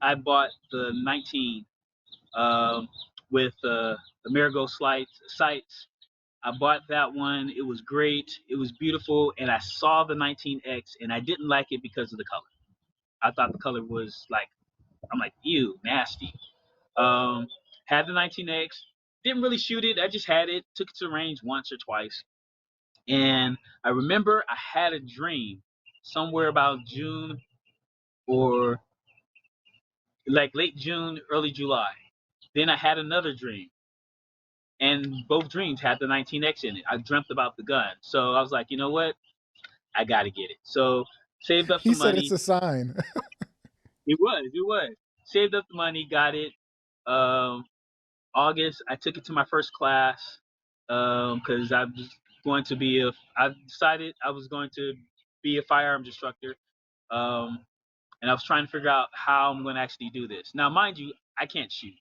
I bought the 19 um, with the marigold sights. I bought that one. It was great. It was beautiful. And I saw the 19X and I didn't like it because of the color. I thought the color was like, I'm like, ew, nasty. Um, had the 19X. Didn't really shoot it. I just had it. Took it to the range once or twice. And I remember I had a dream somewhere about June or like late June, early July. Then I had another dream, and both dreams had the 19X in it. I dreamt about the gun, so I was like, you know what? I got to get it. So saved up He some said it's money. a sign. It was. Saved up the money, got it. Um, August, I took it to my first class because I was going to be a. I decided I was going to be a firearms instructor. Um, and I was trying to figure out how I'm going to actually do this. Now, mind you, I can't shoot.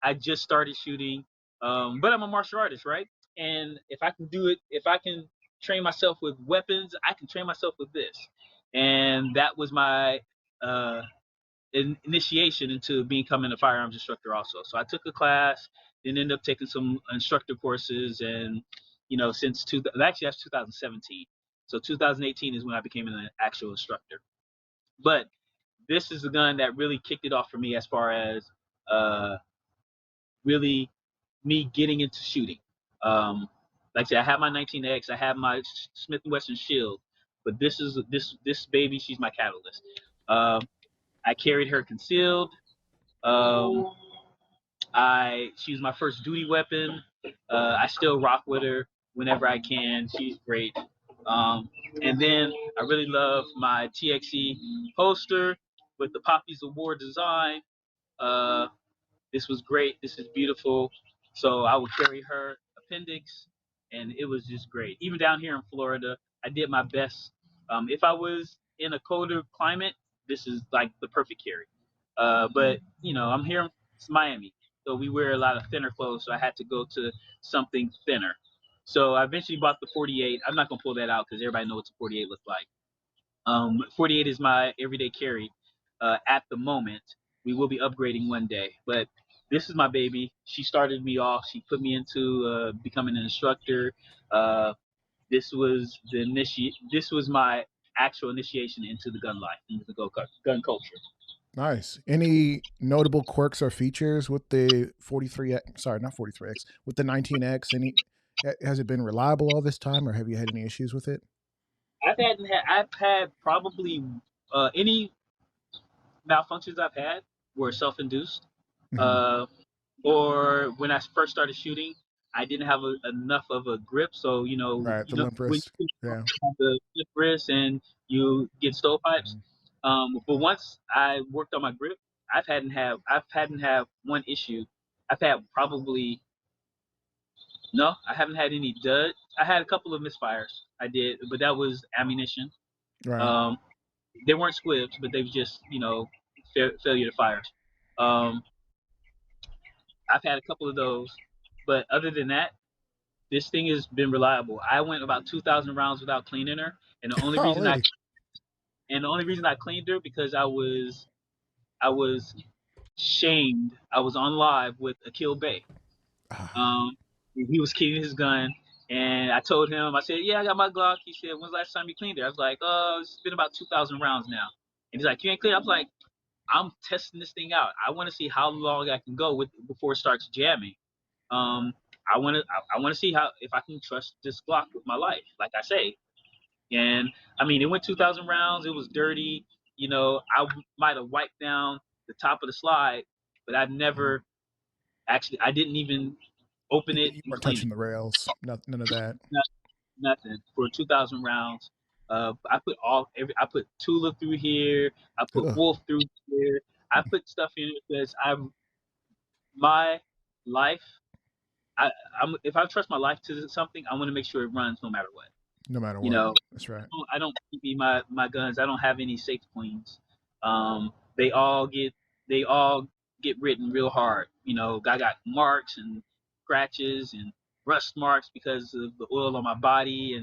I just started shooting, but I'm a martial artist, right? And if I can do it, if I can train myself with weapons, I can train myself with this. And that was my uh, initiation into becoming a firearms instructor, also. So I took a class, then ended up taking some instructor courses, and since actually that's 2017. So 2018 is when I became an actual instructor. But this is the gun that really kicked it off for me as far as uh, really me getting into shooting. Like I said, I have my 19X, I have my Smith and Wesson Shield, but this baby, she's my catalyst. I carried her concealed. Um, she was my first duty weapon. I still rock with her whenever I can. She's great. Um, and then I really love my TXE holster with the Poppies of War design. Uh, this was great. This is beautiful. So I would carry her appendix, and it was just great. Even down here in Florida, I did my best. If I was in a colder climate, this is like the perfect carry. But I'm here in Miami, so we wear a lot of thinner clothes, so I had to go to something thinner. So I eventually bought the 48. I'm not gonna pull that out because everybody knows what the 48 looks like. 48 is my everyday carry at the moment. We will be upgrading one day, but this is my baby. She started me off. She put me into becoming an instructor. Uh, This was my actual initiation into the gun life, into the gun culture. Nice. Any notable quirks or features with the 43X? Sorry, not 43X. With the 19X, has it been reliable all this time, or have you had any issues with it? I've had probably any malfunctions I've had were self-induced. Mhm. Uh, or when I first started shooting, I didn't have enough of a grip. So Right, the limp when wrist. you Yeah. have the flip wrist and you get stovepipes. Mhm. But once I worked on my grip, I've hadn't have one issue. I've had probably no, I haven't had any dud. I had a couple of misfires. I did, but that was ammunition. Right. Um, they weren't squibs, but they were just failure to fire. Um, I've had a couple of those, but other than that, this thing has been reliable. I went about 2,000 rounds without cleaning her, and Golly. the only reason I cleaned her because I was shamed. I was on live with Akil Bay. Ah, Um, he was cleaning his gun, and I told him, I said, "Yeah, I got my Glock." He said, "When's the last time you cleaned it?" I was like, "Oh, it's been about 2,000 rounds now." And he's like, "You ain't clean?" I was like, "I'm testing this thing out. I want to see how long I can go with before it starts jamming. Um, I want to see how if I can trust this Glock with my life, like I say." And I mean, it went 2,000 rounds. It was dirty. I might have wiped down the top of the slide, but I mhm. never actually. I didn't even open it You and weren't clean it. touching the rails. None of that. No- Nothing for 2,000 rounds. I put Tula through here. I put Ugh. Wolf through here. I put stuff in it because my life. I, if I trust my life to something, I want to make sure it runs no matter what. No matter You what. know, That's right. I don't keep my guns. I don't have any safe queens. They all get written real hard. I got marks and scratches and rust marks because of the oil on my body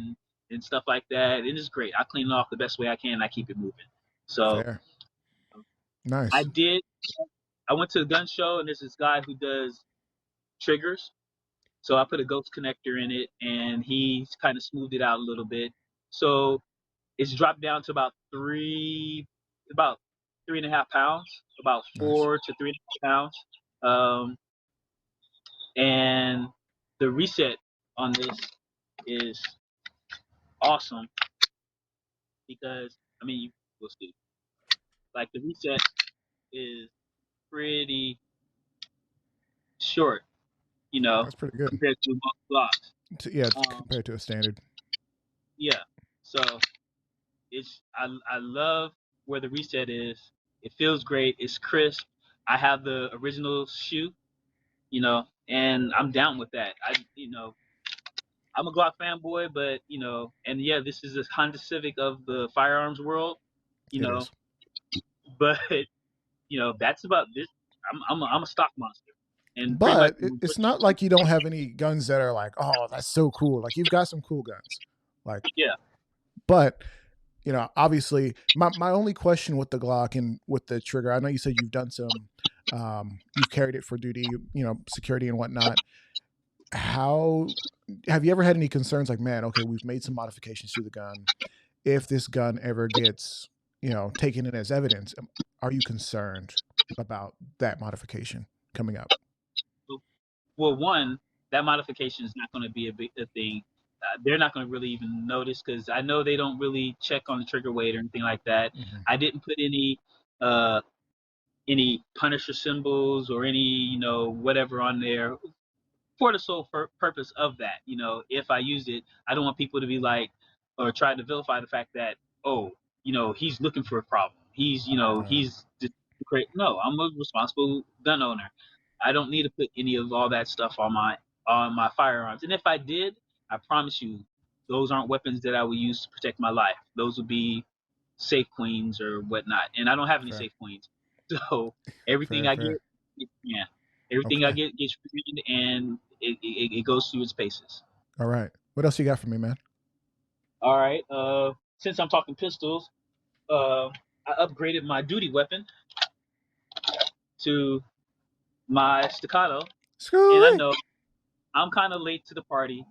and stuff like that. It is great. I clean it off the best way I can. And I keep it moving. So Fair. I Nice. did. I went to the gun show, and there's this guy who does triggers. So I put a ghost connector in it, and he's kind of smoothed it out a little bit. So it's dropped down to about 3.5 pounds, about Nice. 4 to 3.5 pounds. Um, and the reset on this is awesome because I mean, we'll see. Like the reset is pretty short, That's pretty good. compared to most blocks. Yeah, Um, compared to a standard. yeah. So I love where the reset is. It feels great. It's crisp. I have the original shoe, and I'm down with that. I'm a Glock fanboy, but and yeah, this is a Honda Civic of the firearms world, you It know, is. but that's about this. I'm a stock monster, and pretty much But it's not like you don't have any guns that are like, oh, that's so cool. Like you've got some cool guns. Like, yeah. but obviously, my only question with the Glock and with the trigger, I know you said you've done some, you've carried it for duty, security and whatnot. How have you ever had any concerns? Like, man, okay, we've made some modifications to the gun. If this gun ever gets, taken in as evidence, are you concerned about that modification coming up? Well, one, that modification is not going to be a thing. They're not going to really even notice because I know they don't really check on the trigger weight or anything like that. Hmm. I didn't put uh, any Punisher symbols or any whatever on there for the sole purpose of that. If I use it, I don't want people to be like or try to vilify the fact that oh, he's looking for a problem. Right. He's just great. No, I'm a responsible gun owner. I don't need to put any of all that stuff on my firearms. And if I did, I promise you, those aren't weapons that I would use to protect my life. Those would be safe queens or whatnot. And I don't have any Fair. safe queens, so everything Fair. I get, Fair. yeah, everything I Okay. get gets screened and it goes through its paces. All right. What else you got for me, man? All right. Since I'm talking pistols, I upgraded my duty weapon to my staccato, and I Screwy. know I'm kind of late to the party.